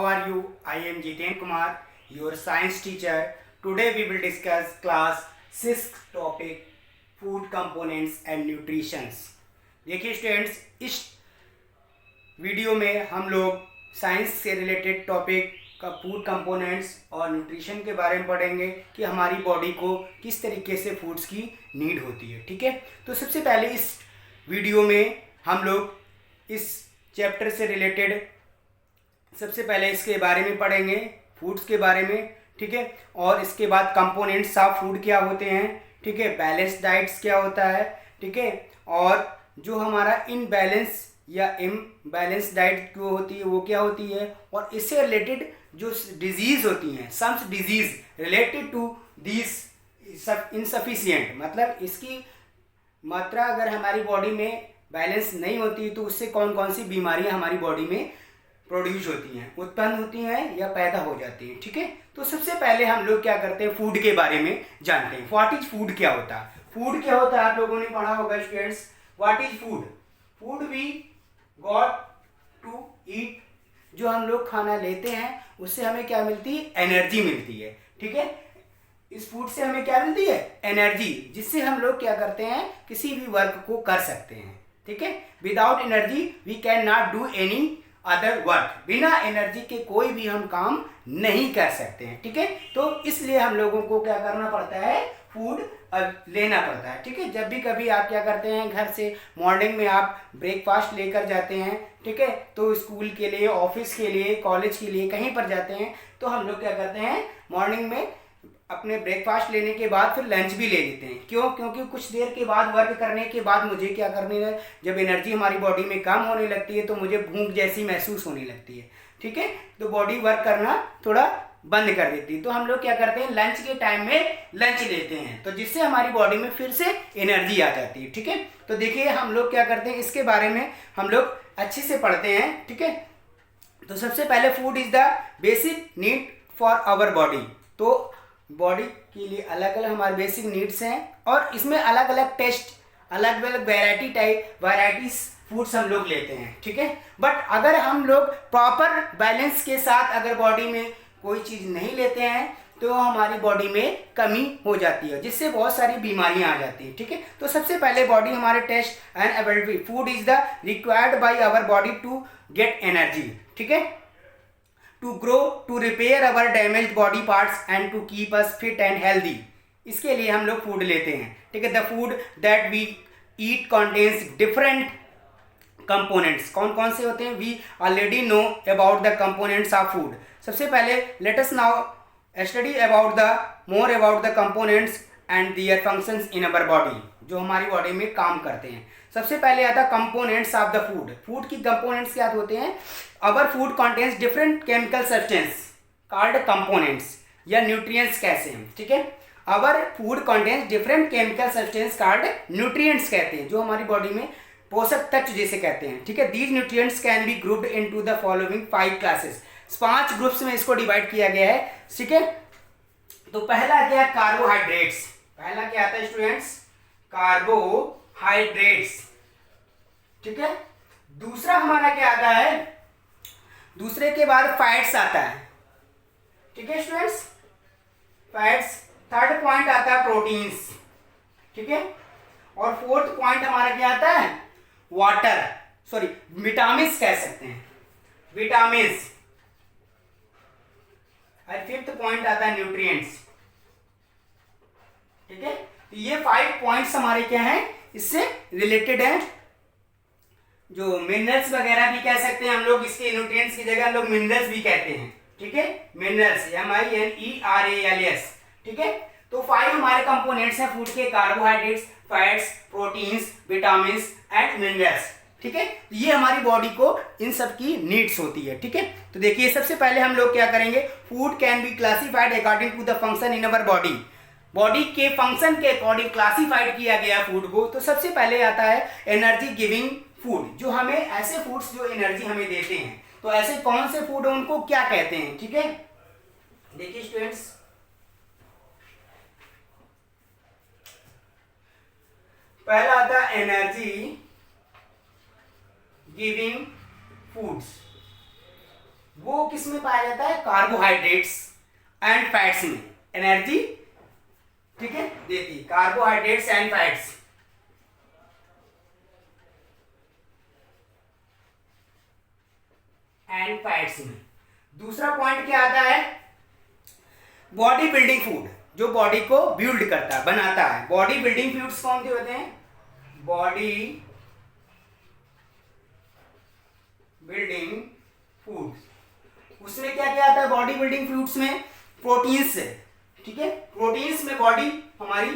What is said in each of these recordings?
how are you? I am Jiten Kumar, your science teacher. Today we will discuss class 6 topic food components and nutritions. देखिए students, इस video में हम लोग science से related topic का food components और nutrition के बारे में पढ़ेंगे कि हमारी बॉडी को किस तरीके से फूड्स की नीड होती है। ठीक है, तो सबसे पहले इस वीडियो में हम लोग इस चैप्टर से रिलेटेड सबसे पहले इसके बारे में पढ़ेंगे, फूड्स के बारे में। ठीक है, और इसके बाद कंपोनेंट्स ऑफ फूड क्या होते हैं। ठीक है, बैलेंस डाइट्स क्या होता है। ठीक है, और जो हमारा इनबैलेंस या इम्बैलेंस डाइट जो होती है वो क्या होती है, और इससे रिलेटेड जो डिजीज़ होती हैं, some disease related to this insufficient, मतलब इसकी मात्रा अगर हमारी बॉडी में बैलेंस नहीं होती तो उससे कौन कौन सी बीमारियां हमारी बॉडी में प्रोड्यूस होती हैं, उत्पन्न होती हैं या पैदा हो जाती हैं। ठीक है, तो सबसे पहले हम लोग क्या करते हैं, फूड के बारे में जानते हैं। व्हाट इज फूड क्या होता है। फूड क्या होता है आप लोगों ने पढ़ा होगा students. What is food. Food we got to eat, जो हम लोग खाना लेते हैं उससे हमें क्या मिलती है, एनर्जी मिलती है। ठीक है, इस फूड से हमें क्या मिलती है, एनर्जी, जिससे हम लोग क्या करते हैं, किसी भी वर्क को कर सकते हैं। ठीक है, without energy we can not do any other work, बिना एनर्जी के कोई भी हम काम नहीं कर सकते हैं। ठीक है, तो इसलिए हम लोगों को क्या करना पड़ता है, फूड लेना पड़ता है। ठीक है, जब भी कभी आप क्या करते हैं, घर से मॉर्निंग में आप ब्रेकफास्ट लेकर जाते हैं। ठीक है, तो स्कूल के लिए, ऑफिस के लिए, कॉलेज के लिए कहीं पर जाते हैं तो हम लोग क्या करते हैं, मॉर्निंग में अपने ब्रेकफास्ट लेने के बाद फिर लंच भी ले लेते हैं। क्यों? क्योंकि कुछ देर के बाद वर्क करने के बाद मुझे क्या करने है, जब एनर्जी हमारी बॉडी में कम होने लगती है तो मुझे भूख जैसी महसूस होने लगती है। ठीक है, तो बॉडी वर्क करना थोड़ा बंद कर देती है, तो हम लोग क्या करते हैं, लंच के टाइम में लंच लेते हैं, तो जिससे हमारी बॉडी में फिर से एनर्जी आ जाती है। ठीक है, तो देखिए हम लोग क्या करते हैं, इसके बारे में हम लोग अच्छे से पढ़ते हैं। ठीक है, तो सबसे पहले food is the basic need for our body. तो बॉडी के लिए अलग अलग हमारे बेसिक नीड्स हैं और इसमें अलग अलग टेस्ट, अलग अलग वैराइटीज फूड्स हम लोग लेते हैं। ठीक है, बट अगर हम लोग प्रॉपर बैलेंस के साथ अगर बॉडी में कोई चीज़ नहीं लेते हैं तो हमारी बॉडी में कमी हो जाती है, जिससे बहुत सारी बीमारियां आ जाती हैं। ठीक है, तो सबसे पहले बॉडी हमारे taste and ability, food is the required by our body to get energy. ठीक है, to grow, to repair our damage body parts and to keep us fit and healthy. इसके लिए हम लोग फूड लेते हैं। ठीक है, the food that we eat contains different components. कौन कौन से होते हैं, we already know about the components of food. सबसे पहले let us now study about the more about the components and their functions in our body, जो हमारी body में काम करते हैं। सबसे पहले आता है components of the food. Food की कंपोनेंट्स क्या होते हैं, our food contains different chemical substance called components या न्यूट्रिएंट्स कहते हैं। ठीक है, our food contains different chemical substance called nutrients कहते हैं, जो हमारी बॉडी में पोषक तत्व जिसे कहते हैं। ठीक है, these nutrients can be grouped into the following 5 classes. 5 groups में इसको डिवाइड किया गया है। ठीक है, तो पहला क्या है, कार्बोहाइड्रेट्स। पहला क्या आता है स्टूडेंट्स, कार्बोहाइड्रेट्स। ठीक है, दूसरा हमारा क्या आता है, दूसरे के बाद फैट्स आता है। ठीक है स्टूडेंट्स, फैट्स। थर्ड पॉइंट आता है प्रोटीन्स। ठीक है, और फोर्थ पॉइंट हमारा क्या आता है, वाटर, सॉरी विटामिन्स कह सकते हैं, विटामिन्स। और फिफ्थ पॉइंट आता है न्यूट्रिएंट्स। ठीक है, तो ये 5 पॉइंट्स हमारे क्या हैं, इससे रिलेटेड हैं। जो मिनरल्स वगैरह भी कह सकते हैं हम लोग, इसके न्यूट्रिएंट्स की जगह हम लोग मिनरल्स भी कहते हैं। ठीक है, मिनरल्स, MINERALS। ठीक है, तो 5 हमारे कंपोनेंट्स हैं फूड के, carbohydrates, fats, proteins, vitamins and minerals. ठीक है, तो ये हमारी बॉडी को इन सब की नीड्स होती है। ठीक है, तो देखिए सबसे पहले हम लोग क्या करेंगे, food can be classified according to the function in our body. Body के फंक्शन के अकॉर्डिंग क्लासिफाइड किया गया फूड को। तो सबसे पहले आता है एनर्जी गिविंग फूड, जो हमें ऐसे फूड्स जो एनर्जी हमें देते हैं। तो ऐसे कौन से फूड है, उनको क्या कहते हैं। ठीक है, देखिए स्टूडेंट्स, पहला आता है एनर्जी गिविंग फूड्स। वो किस में पाया जाता है? कार्बोहाइड्रेट्स एंड फैट्स में एनर्जी, ठीक है, देती है। कार्बोहाइड्रेट्स एंड फैट्स, में। दूसरा पॉइंट क्या आता है? बॉडी बिल्डिंग फूड, जो बॉडी को बिल्ड करता है, बनाता है। बॉडी बिल्डिंग फूड्स कौन से होते हैं? बॉडी बिल्डिंग फूड्स, उसमें क्या क्या आता है? बॉडी बिल्डिंग फूड्स में प्रोटीन्स है, ठीक है, प्रोटीन्स में बॉडी हमारी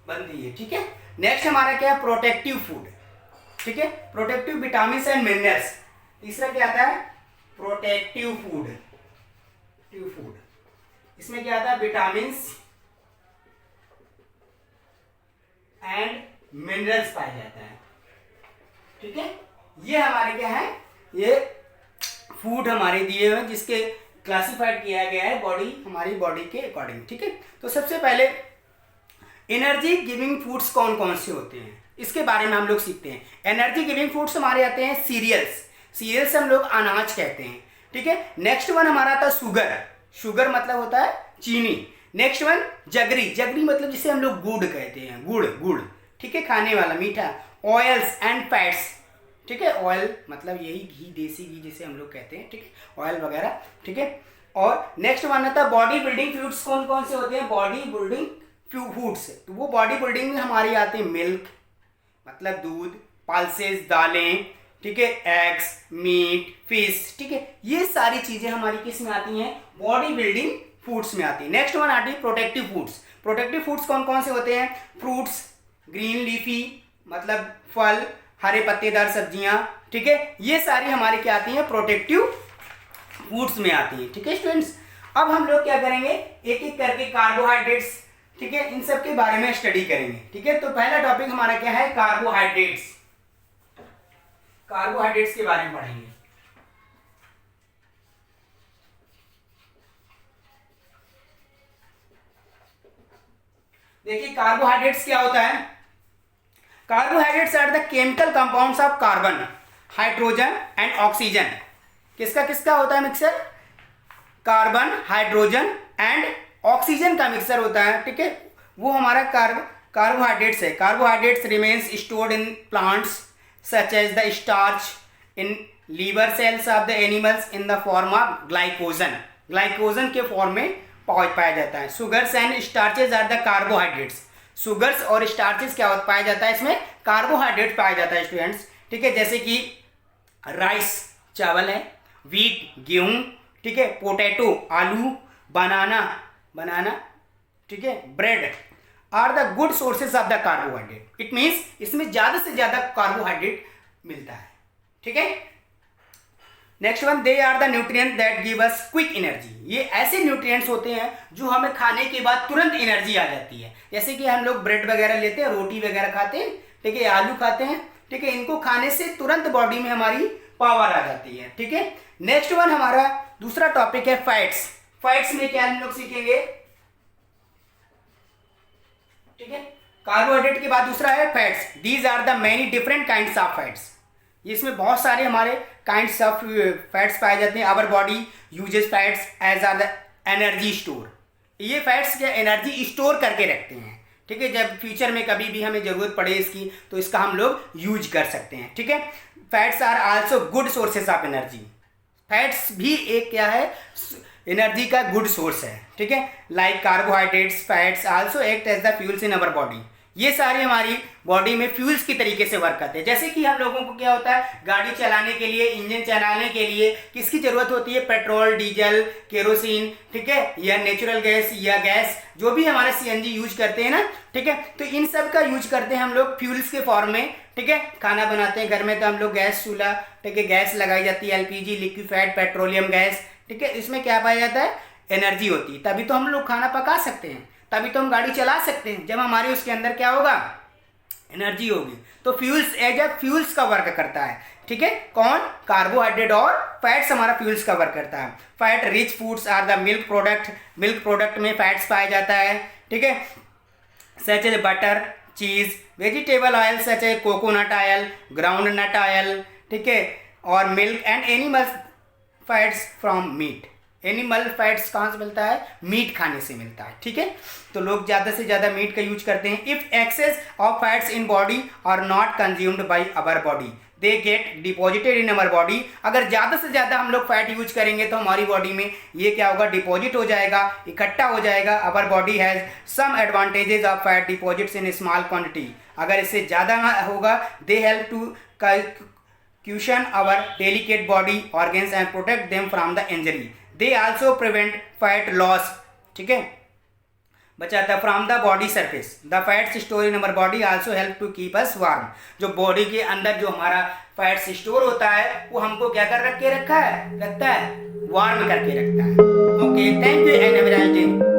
बनती है, ठीक है। नेक्स्ट हमारा क्या है? प्रोटेक्टिव फूड, ठीक है, प्रोटेक्टिव विटामिन एंड मिनरल्स। तीसरा क्या आता है? प्रोटेक्टिव फूड, इसमें क्या आता है? विटामिन एंड मिनरल्स पाया जाता है, ठीक है। ये हमारे क्या है? ये फूड हमारे दिए हुए जिसके क्लासिफाइड किया गया है बॉडी, हमारी बॉडी के अकॉर्डिंग, ठीक है। तो सबसे पहले एनर्जी गिविंग फूड्स कौन कौन से होते हैं, इसके बारे में हम लोग सीखते हैं। एनर्जी गिविंग फूड्स हमारे आते हैं सीरियल्स, सीरियल्स हम लोग अनाज कहते हैं, ठीक है। नेक्स्ट वन हमारा आता है शुगर, शुगर मतलब होता है चीनी। नेक्स्ट वन जगरी, जगरी मतलब जिसे हम लोग गुड़ कहते हैं, गुड़, गुड़, ठीक है, खाने वाला मीठा। ऑयल्स एंड फैट्स, ठीक है, ऑयल मतलब यही घी, देसी घी जिसे हम लोग कहते हैं, ठीक है, ऑयल वगैरह, ठीक है। और नेक्स्ट वन आता है बॉडी बिल्डिंग फूड्स, कौन कौन से होते हैं? बॉडी बिल्डिंग फूड्स, तो वो बॉडी बिल्डिंग में हमारी आते हैं मिल्क मतलब दूध, पल्सेस दालें, ठीक है, एग्स, मीट, फिश, ठीक है, ये सारी चीजें हमारी किस में आती हैं? बॉडी बिल्डिंग फूड्स में आती है। नेक्स्ट वन आती है प्रोटेक्टिव फूड्स। प्रोटेक्टिव फूड्स कौन कौन से होते हैं? फ्रूट्स, ग्रीन लीफी मतलब फल, हरे पत्तेदार सब्जियां, ठीक है, ये सारी हमारी क्या आती हैं? प्रोटेक्टिव फूड्स में आती हैं, ठीक है स्टूडेंट्स। अब हम लोग क्या करेंगे? एक एक करके कार्बोहाइड्रेट्स, ठीक है, इन सब के बारे में स्टडी करेंगे, ठीक है। तो पहला टॉपिक हमारा क्या है? कार्बोहाइड्रेट्स, कार्बोहाइड्रेट्स के बारे में पढ़ेंगे। देखिए कार्बोहाइड्रेट्स क्या होता है? Carbohydrates are the chemical compounds of carbon, hydrogen and oxygen. किसका किसका होता है mixer? Carbon, hydrogen and oxygen का मिक्सर होता है, ठीक है, वो हमारा कार्बोहाइड्रेट्स है। Carbohydrates remains stored in plants such as the starch in liver cells of the animals in the form of glycogen, glycogen के फॉर्म में पाया जाता है। Sugars and starches are the carbohydrates, sugars और स्टार्चेस क्या पाया जाता है? इसमें कार्बोहाइड्रेट पाया जाता है स्टूडेंट्स, ठीक है, जैसे कि राइस चावल है, व्हीट गेहूं, ठीक है, पोटैटो आलू, बनाना, ठीक है, bread are the good sources of the carbohydrate. It means इसमें ज्यादा से ज्यादा कार्बोहाइड्रेट मिलता है, ठीक है। Next one, they are the nutrient that give us quick energy. ये ऐसे न्यूट्रिएंट्स होते हैं जो हमें खाने के बाद तुरंत एनर्जी आ जाती है। जैसे कि हम लोग ब्रेड वगैरह लेते हैं, रोटी वगैरह खाते हैं, ठीक है, आलू खाते हैं, ठीक है, इनको खाने से तुरंत बॉडी में हमारी पावर आ जाती है, ठीक है। नेक्स्ट वन हमारा दूसरा टॉपिक है फैट्स। फैट्स में क्या हम लोग सीखेंगे? ठीक है, कार्बोहाइड्रेट के बाद दूसरा है fats. These are the many different kinds of fats. इसमें बहुत सारे हमारे काइंड्स ऑफ फैट्स पाए जाते हैं। Our body uses fats as are the energy store. ये फैट्स क्या एनर्जी स्टोर करके रखते हैं, ठीक है, जब फ्यूचर में कभी भी हमें जरूरत पड़े इसकी तो इसका हम लोग यूज कर सकते हैं, ठीक है। Fats are also good sources of energy. Fats भी एक क्या है? एनर्जी का गुड सोर्स है, ठीक है। Like carbohydrates, fats also act as the fuels in our body. ये सारी हमारी बॉडी में फ्यूल्स की तरीके से वर्क करते हैं। जैसे कि हम लोगों को क्या होता है, गाड़ी चलाने के लिए, इंजन चलाने के लिए किसकी जरूरत होती है? पेट्रोल, डीजल, केरोसिन, ठीक है, या नेचुरल गैस या गैस, जो भी हमारे सीएनजी यूज करते हैं ना, ठीक है, तो इन सब का यूज करते हैं हम लोग फ्यूल्स के फॉर्म में, ठीक है। खाना बनाते हैं घर में तो हम लोग गैस चूल्हा, ठीक है, गैस लगाई जाती है, एलपीजी, लिक्विफाइड पेट्रोलियम गैस, ठीक है, इसमें क्या पाया जाता है? एनर्जी होती है, तभी तो हम लोग खाना पका सकते हैं, तभी तो हम गाड़ी चला सकते हैं, जब हमारे उसके अंदर क्या होगा? एनर्जी होगी। तो फ्यूल्स एज ए फ्यूल्स का वर्क करता है, ठीक है। कौन? कार्बोहाइड्रेट और फैट्स हमारा फ्यूल्स का वर्क करता है। Fat rich foods are the milk product. Milk product में फैट्स पाया जाता है, ठीक है, such as butter, cheese, vegetable oil such है coconut oil, groundnut oil, ठीक है, और milk and animal fats from meat. Animal fats कहाँ से मिलता है? मीट खाने से मिलता है, ठीक है। तो लोग ज़्यादा से ज़्यादा मीट का यूज करते हैं। If excess of fats in body are not consumed by our body they get deposited in our body. अगर ज़्यादा से ज़्यादा हम लोग फैट यूज करेंगे तो हमारी बॉडी में ये क्या होगा? डिपॉजिट हो जाएगा, इकट्ठा हो जाएगा। Our body has some advantages of fat deposits in small quantity. अगर इससे ज़्यादा होगा they help to cushion our delicate body organs and protect them from the injury. They also prevent fat loss, ठीक है, बचाता है from the body surface. The fats store in our body also help to keep us warm. जो body के अंदर जो हमारा fats store होता है वो हमको क्या कर रखा है? वार्म करके रखता है। Okay, thank you and have a nice day.